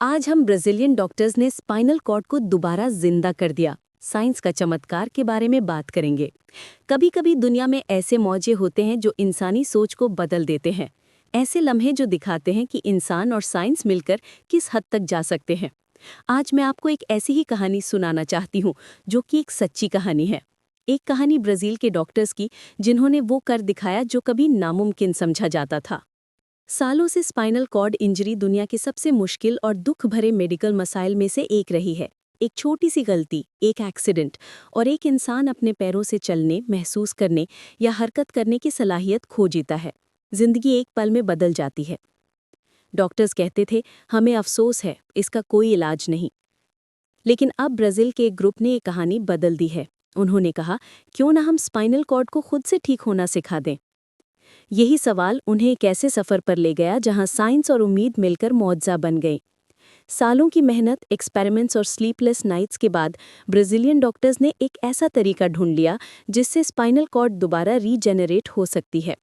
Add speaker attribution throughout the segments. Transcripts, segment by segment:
Speaker 1: आज हम Brazilian doctors ने स्पाइनल कॉर्ड को दोबारा जिंदा कर दिया। साइंस का चमत्कार के बारे में बात करेंगे। कभी कभी दुनिया में ऐसे मौजे होते हैं जो इंसानी सोच को बदल देते हैं। ऐसे लम्हे जो दिखाते हैं कि इंसान और साइंस मिलकर किस हद तक जा सकते हैं। आज मैं आपको एक ऐसी ही कहानी सुनाना चाहती हूँ जो कि एक सच्ची कहानी है। एक कहानी ब्राजील के डॉक्टर्स की, जिन्होंने वो कर दिखाया जो कभी नामुमकिन समझा जाता था। सालों से स्पाइनल कॉर्ड इंजरी दुनिया के सबसे मुश्किल और दुख भरे मेडिकल मसाइल में से एक रही है। एक छोटी सी गलती, एक एक्सीडेंट और एक इंसान अपने पैरों से चलने, महसूस करने या हरकत करने की सलाहियत खो जीता है। जिंदगी एक पल में बदल जाती है। डॉक्टर्स कहते थे, हमें अफसोस है, इसका कोई इलाज नहीं। लेकिन अब ब्राजील के एक ग्रुप ने ये कहानी बदल दी है। उन्होंने कहा, क्यों ना हम स्पाइनल कॉर्ड को खुद से ठीक होना सिखा दें। यही सवाल उन्हें एक ऐसे सफ़र पर ले गया जहां साइंस और उम्मीद मिलकर मुआवजा बन गई। सालों की मेहनत, एक्सपेरिमेंट्स और स्लीपलेस नाइट्स के बाद ब्राज़ीलियन डॉक्टर्स ने एक ऐसा तरीका ढूंढ लिया जिससे स्पाइनल कॉर्ड दोबारा रीजेनरेट हो सकती है।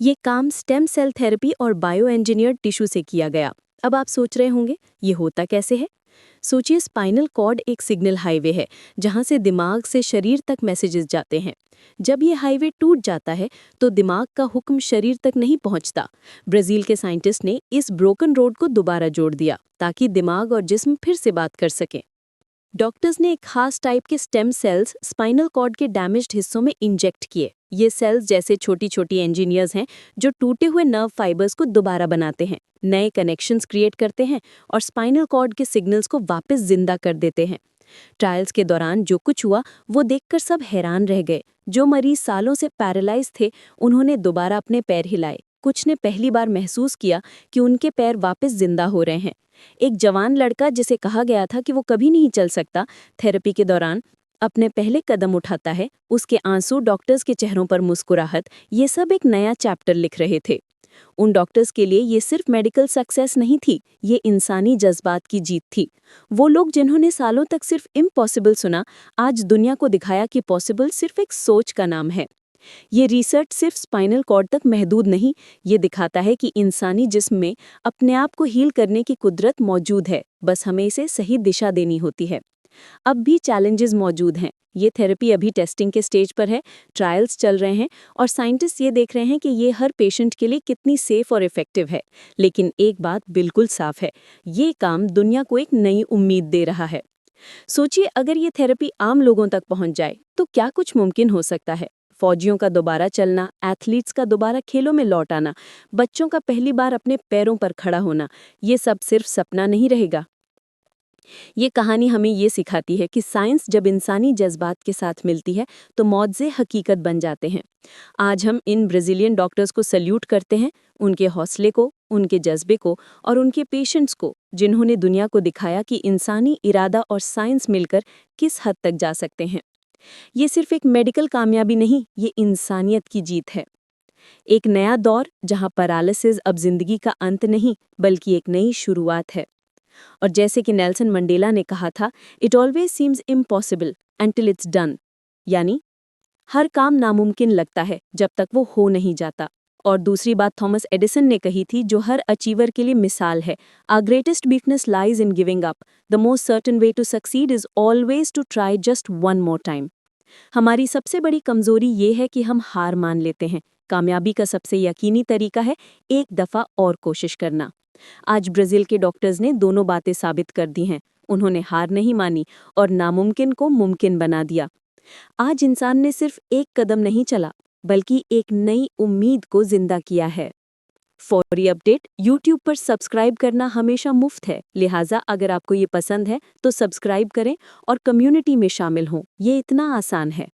Speaker 1: ये काम स्टेम सेल थेरेपी और बायो इंजीनियर्ड टिश्यू से किया गया। अब आप सोच रहे होंगे, ये होता कैसे है? सोचिए, स्पाइनल कॉर्ड एक सिग्नल हाईवे है जहां से दिमाग से शरीर तक मैसेजेस जाते हैं। जब ये हाईवे टूट जाता है तो दिमाग का हुक्म शरीर तक नहीं पहुंचता। ब्राजील के साइंटिस्ट ने इस ब्रोकन रोड को दोबारा जोड़ दिया ताकि दिमाग और जिस्म फिर से बात कर सकें। डॉक्टर्स ने एक खास टाइप के स्टेम सेल्स स्पाइनल कॉर्ड के डैमेज्ड हिस्सों में इंजेक्ट किए। ये सेल्स जैसे छोटी छोटी इंजीनियर्स हैं जो टूटे हुए नर्व फाइबर्स को दोबारा बनाते हैं, नए कनेक्शंस क्रिएट करते हैं और स्पाइनल कॉर्ड के सिग्नल्स को वापस जिंदा कर देते हैं। ट्रायल्स के दौरान जो कुछ हुआ वो देखकर सब हैरान रह गए। जो मरीज सालों से पैरालाइज थे, उन्होंने दोबारा अपने पैर हिलाए। कुछ ने पहली बार महसूस किया कि उनके पैर वापस जिंदा हो रहे हैं। एक जवान लड़का, जिसे कहा गया था कि वो कभी नहीं चल सकता, थेरेपी के दौरान अपने पहले कदम उठाता है। उसके आंसू, डॉक्टर्स के चेहरों पर मुस्कुराहट, ये सब एक नया चैप्टर लिख रहे थे। उन डॉक्टर्स के लिए ये सिर्फ मेडिकल सक्सेस नहीं थी, ये इंसानी जज्बात की जीत थी। वो लोग जिन्होंने सालों तक सिर्फ इम्पॉसिबल सुना, आज दुनिया को दिखाया कि पॉसिबल सिर्फ एक सोच का नाम है। ये रिसर्च सिर्फ स्पाइनल कॉर्ड तक महदूद नहीं, ये दिखाता है कि इंसानी जिस्म में अपने आप को हील करने की कुदरत मौजूद है, बस हमें इसे सही दिशा देनी होती है। अब भी चैलेंजेस मौजूद हैं। ये थेरेपी अभी टेस्टिंग के स्टेज पर है, ट्रायल्स चल रहे हैं और साइंटिस्ट ये देख रहे हैं कि ये हर पेशेंट के लिए कितनी सेफ और इफेक्टिव है। लेकिन एक बात बिल्कुल साफ है, ये काम दुनिया को एक नई उम्मीद दे रहा है। सोचिए, अगर ये थेरेपी आम लोगों तक पहुंच जाए तो क्या कुछ मुमकिन हो सकता है। फौजियों का दोबारा चलना, एथलीट्स का दोबारा खेलों में लौट आना, बच्चों का पहली बार अपने पैरों पर खड़ा होना, ये सब सिर्फ सपना नहीं रहेगा। ये कहानी हमें ये सिखाती है कि साइंस जब इंसानी जज्बात के साथ मिलती है तो मौज़े हकीकत बन जाते हैं। आज हम इन ब्राज़ीलियन डॉक्टर्स को सल्यूट करते हैं, उनके हौसले को, उनके जज्बे को और उनके पेशेंट्स को, जिन्होंने दुनिया को दिखाया कि इंसानी इरादा और साइंस मिलकर किस हद तक जा सकते हैं। ये सिर्फ एक मेडिकल कामयाबी नहीं, ये इंसानियत की जीत है। एक नया दौर जहां पैरालिसिस अब जिंदगी का अंत नहीं बल्कि एक नई शुरुआत है। और जैसे कि नेल्सन मंडेला ने कहा था, it always seems impossible until it's done, यानी हर काम नामुमकिन लगता है जब तक वो हो नहीं जाता। और दूसरी बात थॉमस एडिसन ने कही थी, जो हर अचीवर के लिए मिसाल है, our greatest weakness lies in giving up, the most certain way to succeed is always to try just one more time. हमारी सबसे बड़ी कमजोरी ये है कि हम हार मान लेते हैं। कामयाबी का सबसे यकीनी तरीका है एक दफ़ा और कोशिश करना। आज ब्राज़ील के डॉक्टर्स ने दोनों बातें साबित कर दी हैं। उन्होंने हार नहीं मानी और नामुमकिन को मुमकिन बना दिया। आज इंसान ने सिर्फ एक कदम नहीं चला, बल्कि एक नई उम्मीद को जिंदा किया है। फौरी अपडेट यूट्यूब पर सब्सक्राइब करना हमेशा मुफ्त है, लिहाजा अगर आपको ये पसंद है तो सब्सक्राइब करें और कम्युनिटी में शामिल हों। ये इतना आसान है।